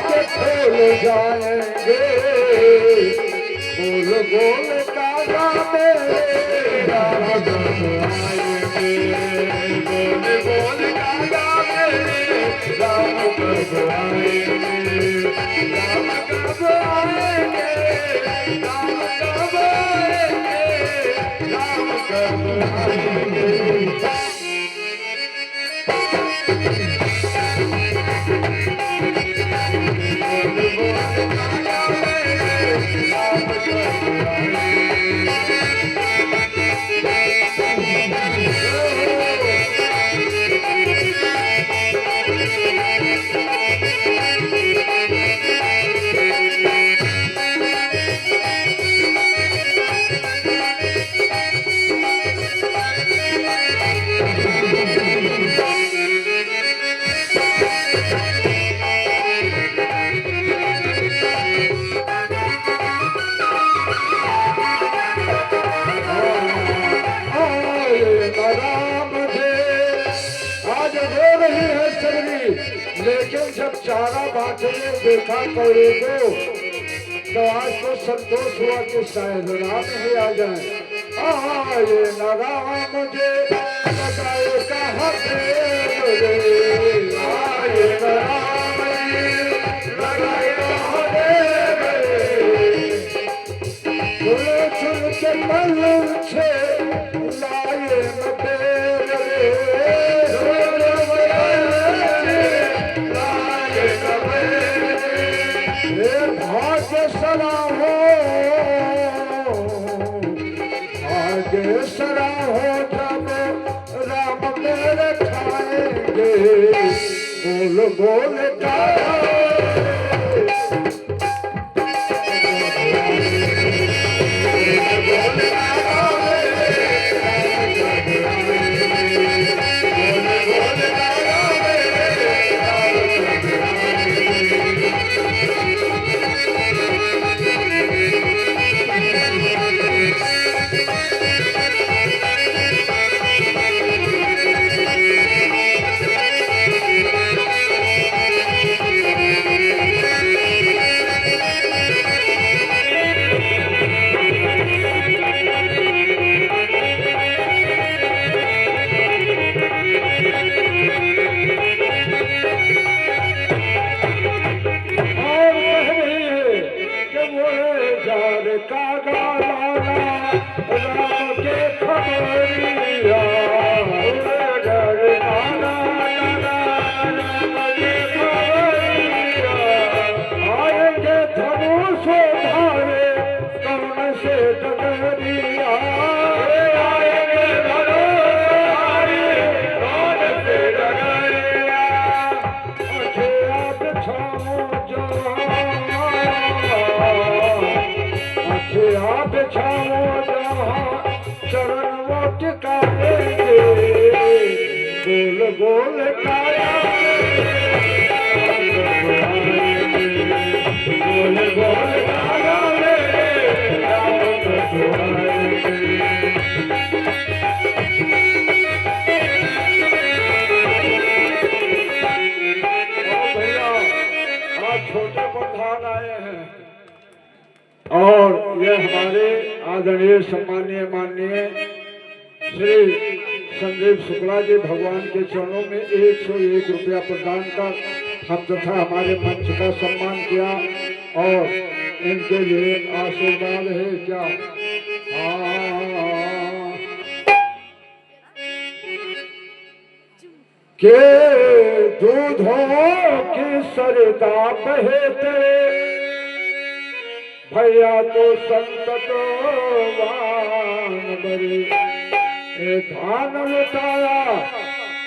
के खोल जाएंगे। गोल गोल कागा मेरे राम कब आएंगे। गोल गोल कागा मेरे राम कब आएंगे। राम कब आएंगे। राम कब आएंगे। राम कब आएंगे। लेकिन जब चारा बांटने देखा कौड़े को तो आज तो संतोष हुआ कि शायद राम ही आ जाए। ये लगा मुझे लगाए कहाँ पे ये लगा लगाए कहाँ पे चुन के पल छे लाए भाग्य सरा हो जब राम मेरे खाएंगे। बोल बोल का बोल काया बोल बोल काया भैया आज छोटे प्रधान आए हैं और ये हमारे आदरणीय सम्मानीय माननीय श्री संदीप शुक्ला जी भगवान के चरणों में 101 रुपया प्रदान कर हम तथा हमारे मंच का सम्मान किया और इनके लिए आशीर्वाद है क्या। के दूधों की सरदा बहते भैया तो संत वान बरी धान लुटाया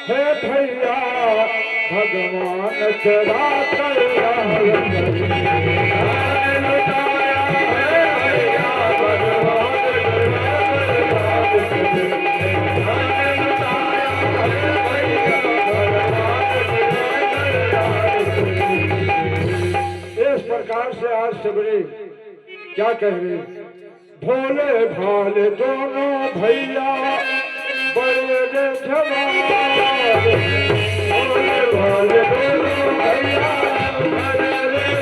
है भैया भगवान तेरा इस प्रकार से आज सबरी क्या कह रहे भोले भाले दोनों भैया बड़े जवान भोले भाले दोनों भैया बड़े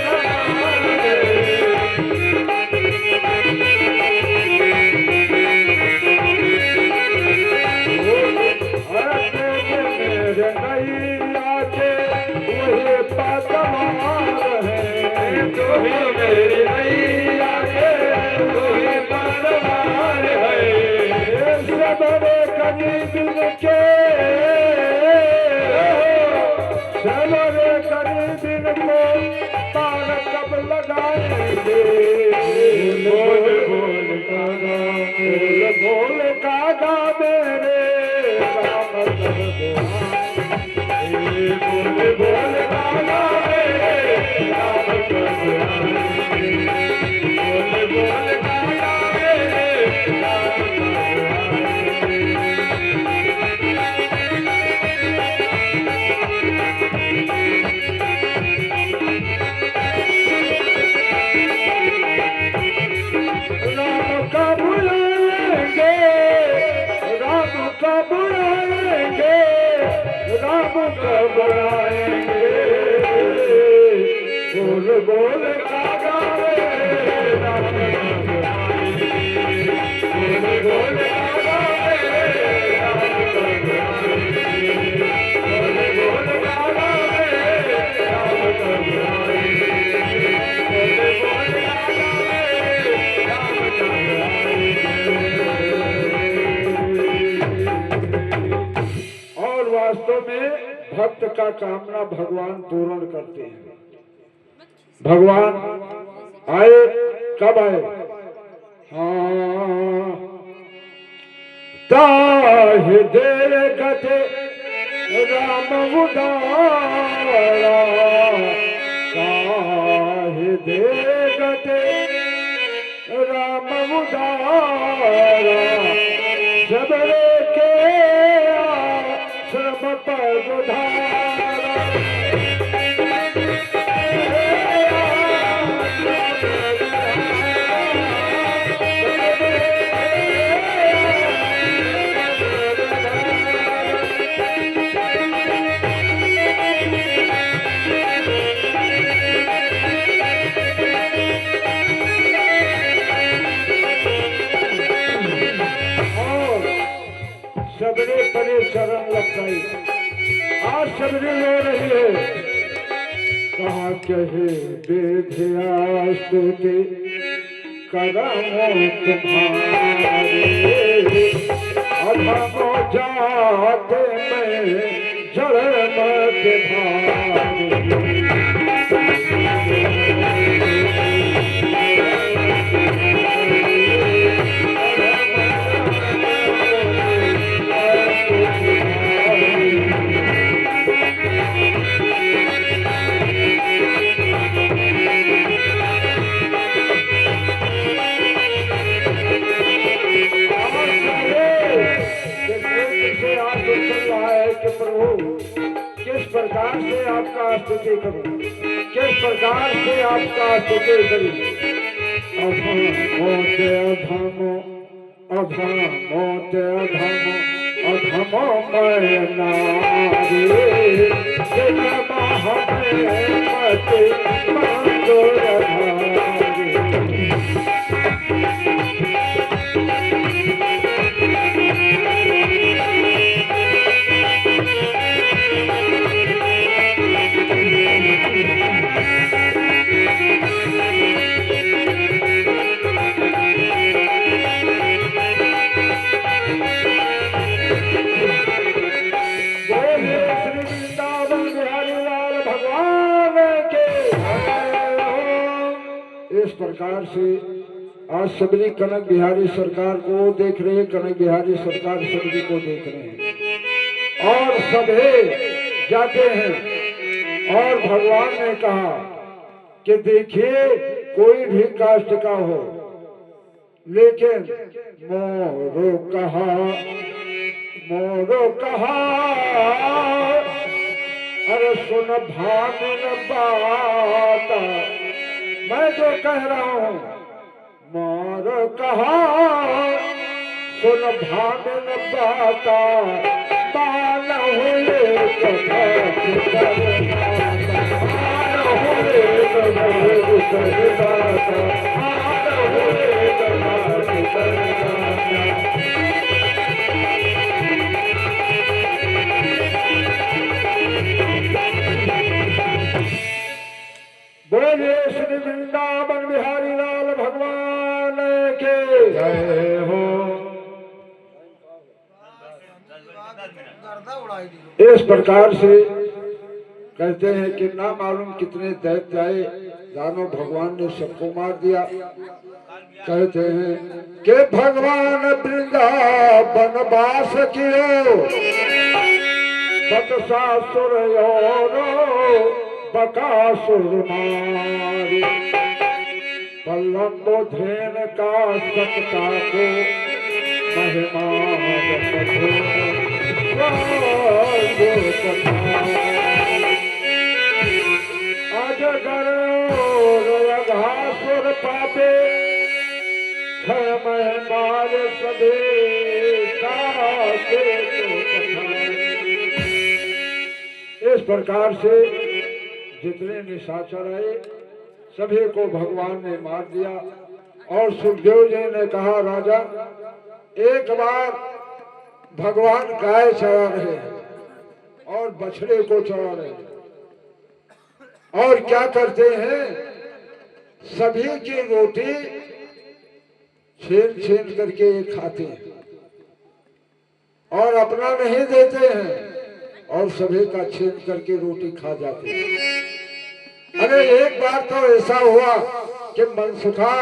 तू ही मेरी नैया के तू ही पारवार है सबरे कभी दिल के सबरे कभी दिल को पार कब लगाएंगे बोल बोल कागा बोल कागा मेरे राम सब बोल बोल कागा मेरे राम सब बोल बोल कागा मेरे राम बुलाएंगे बोल बोल कागा राम बोल बोल कागा राम बोल बोल कागा राम और वास्तव में भक्त का कामना भगवान पूर्ण करते हैं। भगवान आए कब आए? हाँ ताहि दे गते राम उदारा ताहि दे गते राम उदारा सबरे के श्रम पर उधारा सबरे परे शरण लग गई। आज सबरे रो रही है कहा कहे बेधिया स्तुति करमो तुम्हारे अधमो जाते में जड़ मत भारे किस प्रकार से आपका स्तुति करूं, किस प्रकार से आपका स्तुति करूं। अधमोते अधमो अधमोते अधमो अधमो मैं नारी मते मंदोर इस प्रकार से आज सबरी कनक बिहारी सरकार को देख रहे हैं, कनक बिहारी सरकार सबरी को देख रहे हैं और सभी जाते हैं। और भगवान ने कहा कि देखिए कोई भी कास्ट का हो, लेकिन मोरो कहा अरे सुन भामिन बात मैं जो कह रहा हूँ। मोर कहा सुन भामिन बाता बाल हुए बोलिए श्री वृंदावन बिहारी लाल भगवान के जय हो। इस प्रकार से कहते हैं कि ना मालूम कितने दैत्य आए, दानव भगवान ने सबको मार दिया। कहते हैं कि भगवान वृंदावन वास कियो, बकासुर बकासुर मारे, पल्लव धेन का सत्ता को महिमा अजगर घासुर पापे मार सदे इस प्रकार से जितने निशाचर आए सभी को भगवान ने मार दिया। और सुखदेव जी ने कहा, राजा एक बार भगवान गाय चरा रहे हैं और बछड़े को चरा रहे हैं, और क्या करते हैं, सभी की रोटी छीन छीन करके खाते हैं और अपना नहीं देते हैं, और सभी का छीन करके रोटी खा जाते हैं। अरे एक बार तो ऐसा हुआ कि मनसुखा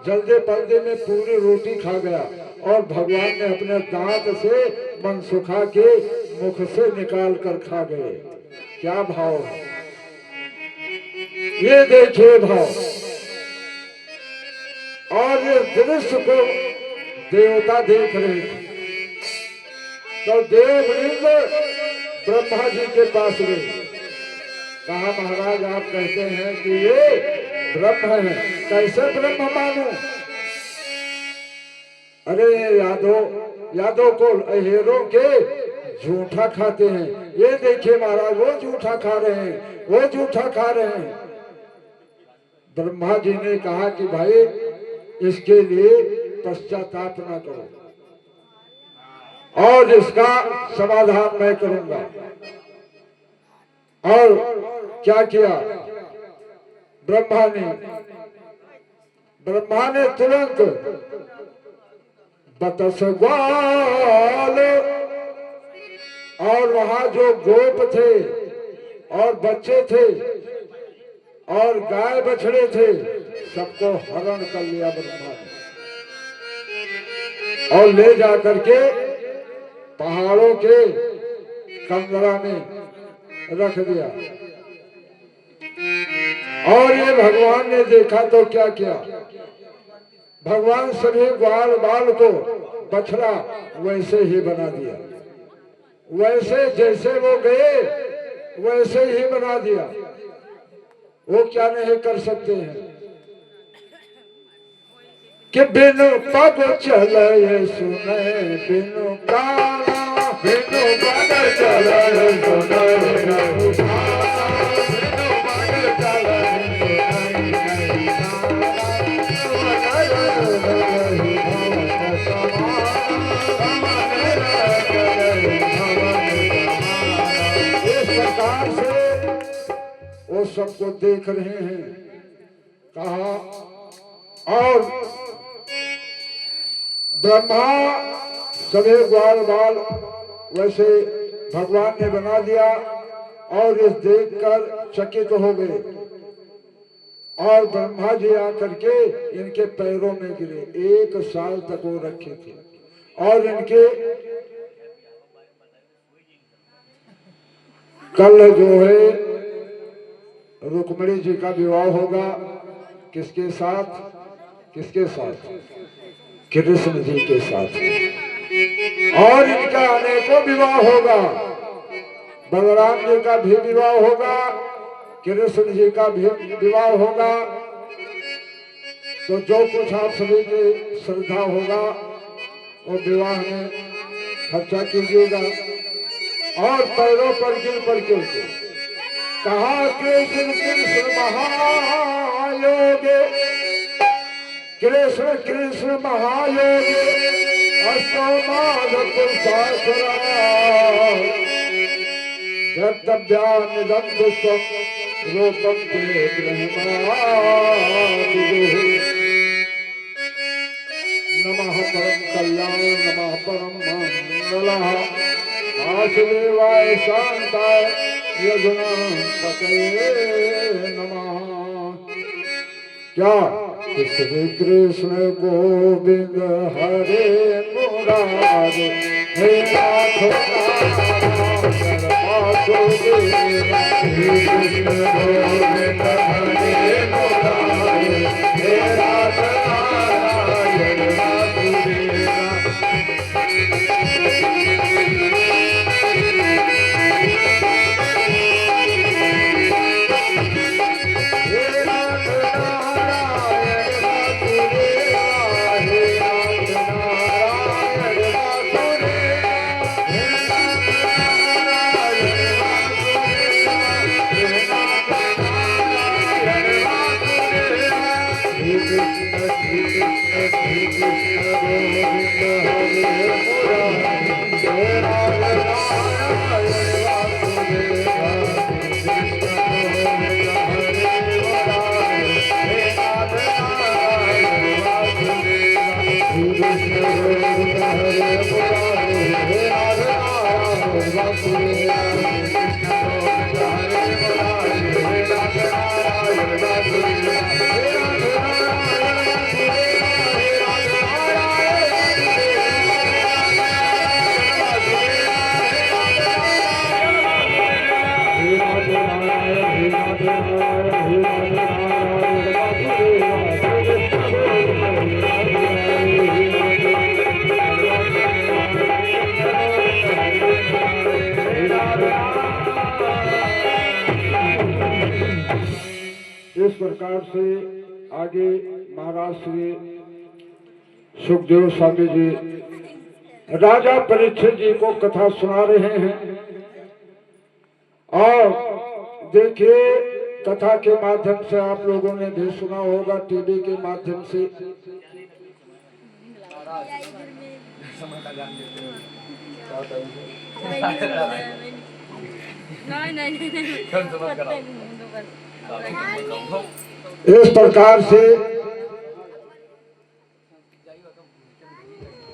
जल्दे पल्दे में पूरी रोटी खा गया और भगवान ने अपने दांत से मनसुखा के मुख से निकाल कर खा गए। क्या भाव है, ये देखिए भाव। और ये दृश्य को देवता देख रहे थे, तो देवलिंग ब्रह्मा जी के पास गए। कहा, महाराज आप कहते हैं कि ये ब्रह्म है, कैसे ब्रह्म मानूं? अरे यादव को अहेरों के झूठा खाते हैं, ये देखिए महाराज वो झूठा खा रहे हैं, वो झूठा खा रहे हैं। ब्रह्मा जी ने कहा कि भाई इसके लिए पश्चाताप न करो और इसका समाधान मैं करूंगा। और क्या किया ब्रह्मा ने तुरंत बतस ग्वाल और वहां जो गोप थे और बच्चे थे और गाय बछड़े थे सबको हरण कर लिया ब्रह्मा ने, और ले जाकर के पहाड़ों के कंदरा में रख दिया। और ये भगवान ने देखा तो क्या किया, भगवान सभी ग्वाल बाल को बछड़ा वैसे ही बना दिया, वैसे जैसे वो गए वैसे ही बना दिया। वो क्या नहीं कर सकते हैं कि बिनु पग चले सुने, बिनु गाना बिनु पग चले सुने, वो सबको देख रहे हैं। कहा, और ब्रह्मा सभी ग्वाल बाल वैसे भगवान ने बना दिया और इस देखकर चकित हो गए। और ब्रह्मा जी आकर के इनके पैरों में गिरे, 1 साल तक वो रखे थे। और इनके कल जो है रुक्मिणी जी का विवाह होगा, किसके साथ, किसके साथ, कृष्ण जी के साथ। और इनका अनेकों विवाह होगा, बलराम जी का भी विवाह होगा, कृष्ण जी का भी विवाह होगा। तो जो कुछ आप सभी की श्रद्धा होगा वो विवाह में खर्चा कीजिएगा। और पैरों पर गिर पड़ के कहा, कृष्ण कृष्ण महायोगे, कृष्ण कृष्ण महायोगे, अस्तो माधव शास्त्र कर्तव्यानिदं दुष्टं रूपम ते ब्रह्मा नमः परम कल्याण नमः परम मंगलः वासुदेवाय शांताय यजुना पतये नमः। क्या श्री कृष्ण गोविंद हरे मुरारे हे नाथ नारायण वासुदेव श्री कृष्ण गोविंद हरे मुरारे हे नाथ नारायण वासुदेव। इस प्रकार से आगे महाराज श्री सुखदेव स्वामी जी राजा परीक्षित जी को कथा सुना रहे हैं। और देखिए कथा के माध्यम से आप लोगों ने भी सुना होगा टीवी के माध्यम से। इस प्रकार से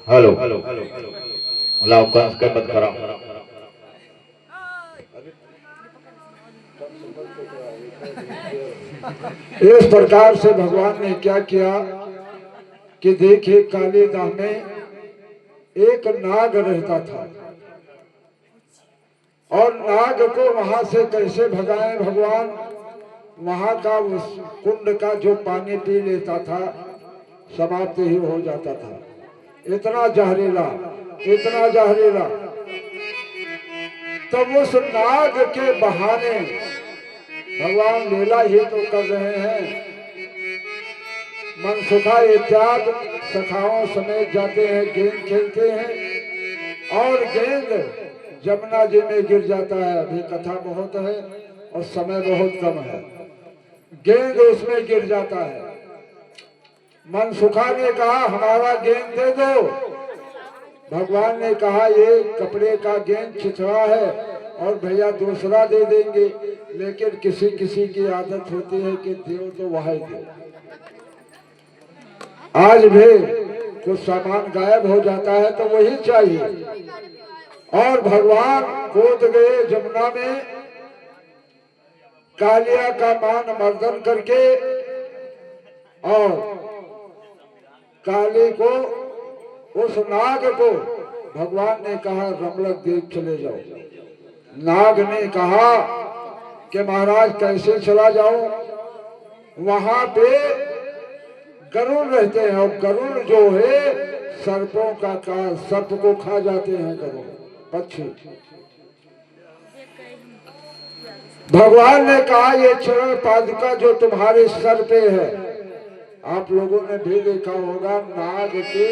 हेलो लाओ कंस के मत खड़ा। इस प्रकार से भगवान ने क्या किया कि देखिए कालीदाह में एक नाग रहता था और नाग को वहां से कैसे भगाए भगवान। वहां का उस कुंड का जो पानी पी लेता था समाप्त ही हो जाता था। इतना जहरीला इतना जहरीला। तब उस नाग के बहाने भगवान लीला ही तो कर रहे हैं। मनसुखा इत्यादि सखाओं समेत जाते हैं, गेंद खेलते हैं और गेंद जमुना जी में गिर जाता है। अभी कथा बहुत है और समय बहुत कम है। गेंद उसमें गिर जाता है। मनसुखा ने कहा हमारा गेंद दे दो। भगवान ने कहा ये कपड़े का गेंद छिछड़ा है और भैया दूसरा दे देंगे। लेकिन किसी किसी की आदत होती है कि देव तो वही दे। आज भी कुछ सामान गायब हो जाता है तो वही चाहिए। और भगवान कूद गए जमुना में, कालिया का मान मर्दन करके और काली को उस नाग को भगवान ने कहा रमलक देव चले जाओ। नाग ने कहा कि महाराज कैसे चला जाऊं। वहां पे गरुड़ रहते हैं और गरुड़ जो है सर्पों का सर्प को खा जाते हैं गरुड़ पक्षी। भगवान ने कहा ये चरण पादुका जो तुम्हारे सर पे है, आप लोगों ने भी देखा होगा नाग के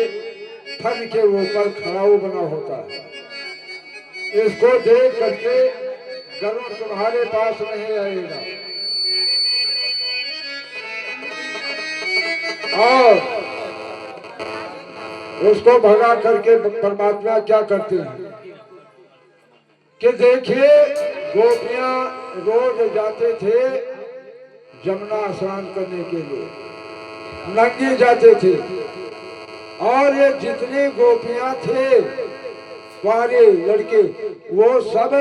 थन के ऊपर खड़ाऊ बना होता है। इसको देख करके गरुड़ तुम्हारे पास नहीं आएगा। और उसको भगा करके परमात्मा क्या करते हैं कि देखिए गोपियां रोज जाते थे जमुना स्नान करने के लिए, नंगे जाते थे। और ये जितनी गोपियां थे कुंवारे लड़के, वो सब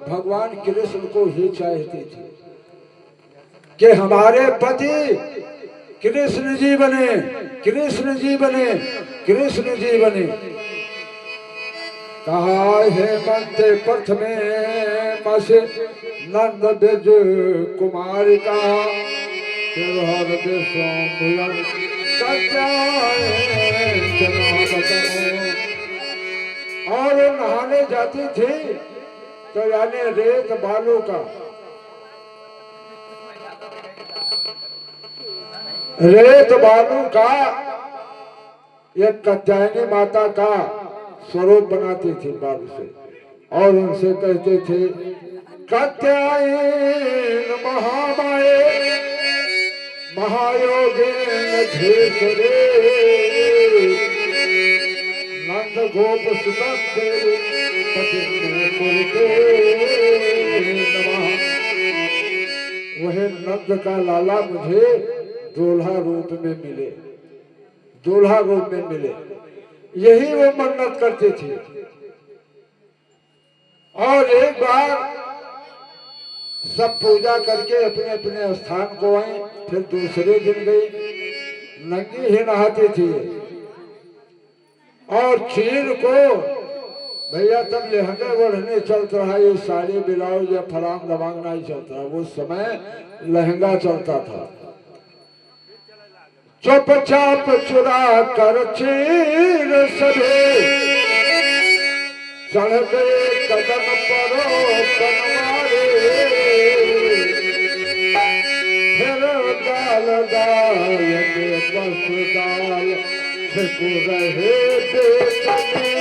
भगवान कृष्ण को ही चाहते थे कि हमारे पति कृष्ण जी बने, कृष्ण जी बने, कृष्ण जी बने। कहा हेमंत प्रथमे मस नंद बिज कुमार का और नहाने जाती थी तो यानी रेत बालू का, रेत बालू का एक कात्यायनी माता का स्वरूप बनाती थी बालू से, और उनसे कहते थे कात्यायन महामाये महायोगेन धीरे नंद गोप सुतस्ते वह नंद का लाला मुझे दूल्हा रूप में मिले, दूल्हा रूप में मिले, यही वो मन्नत करती थी। और एक बार सब पूजा करके अपने अपने स्थान को आए, फिर दूसरे दिन गई, नंगी ही नहाती थी। और खीर को भैया तब लहंगे ओढ़ने चलता रहा, ये साड़ी ब्लाउज या फलांग दबांग नहीं चलता, वो समय लहंगा चलता था। चुपचाप चुरा कर चीर सभे चढ़ गए कदम परो कनवारे, फिर डाल डाल के बस डाल छिप रहे बेचने।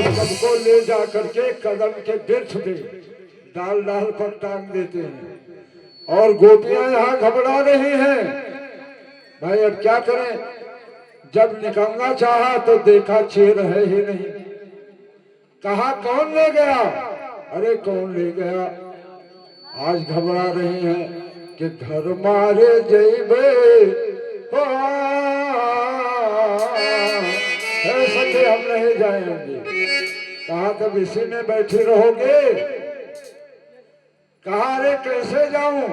सबको ले जा करके कदम के वृक्ष पे डाल डाल पर टांग देते हैं। और गोपियां यहाँ घबरा रही हैं, भाई अब क्या करें। जब निकलना चाहा तो देखा चेर है ही नहीं। कहा कौन ले गया? अरे कौन ले गया? आज घबरा रही हैं कि घर मारे जइबे ऐसे हम नहीं जाएंगे। कहा तब इसी में बैठी रहोगे? कहा रे कैसे जाऊं?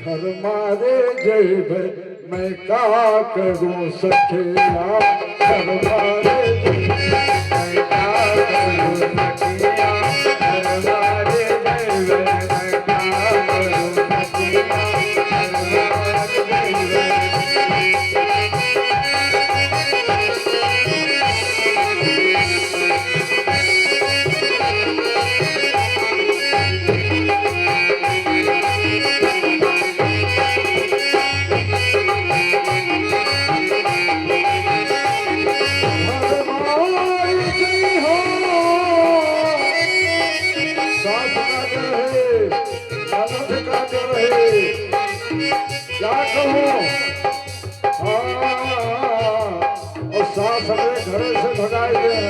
घर मारे जइबे मैं का करूं सखिया, घर मारे मैं का करूं सखिया, घर मारे जइबे मैं का करूं सखिया, घर मारे जइबे। सास अपने घर से भगाए गए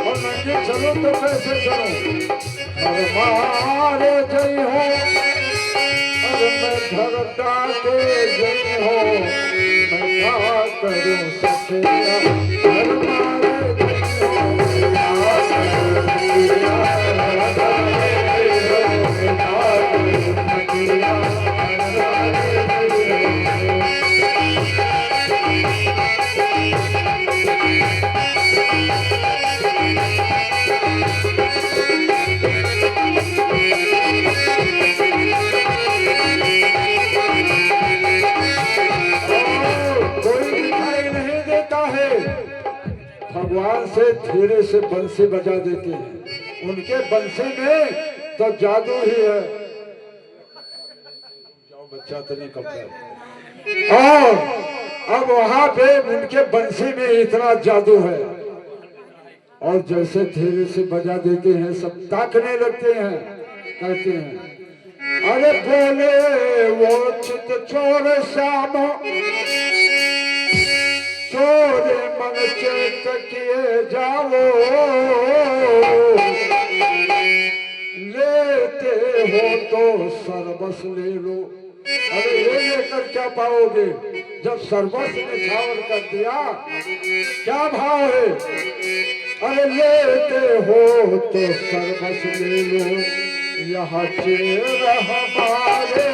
और नंगे चलो तो कैसे चलो? और मारे जई हो और मैं घर डाके जई हो, मैं क्या करूं सखिया, घर मारे जई हो, भगवान से धीरे से बंसी बजा देते हैं। उनके बंसी में तो जादू ही है। जाओ बच्चा तो नहीं कपड़ा। और अब वहां पे उनके बंसी में इतना जादू है, और जैसे धीरे से बजा देते हैं सब ताकने लगते हैं, कहते हैं अरे बोले वो चित चोर श्याम, चोर मन चेत किए जाओ, लेते हो तो सर्वस ले लो। अरे ये लेकर क्या पाओगे जब सर्वस्व ने छावर कर दिया, क्या भाव है? अरे लेते हो तो सर्वस्व ले लो, यहाँ चेर हमारे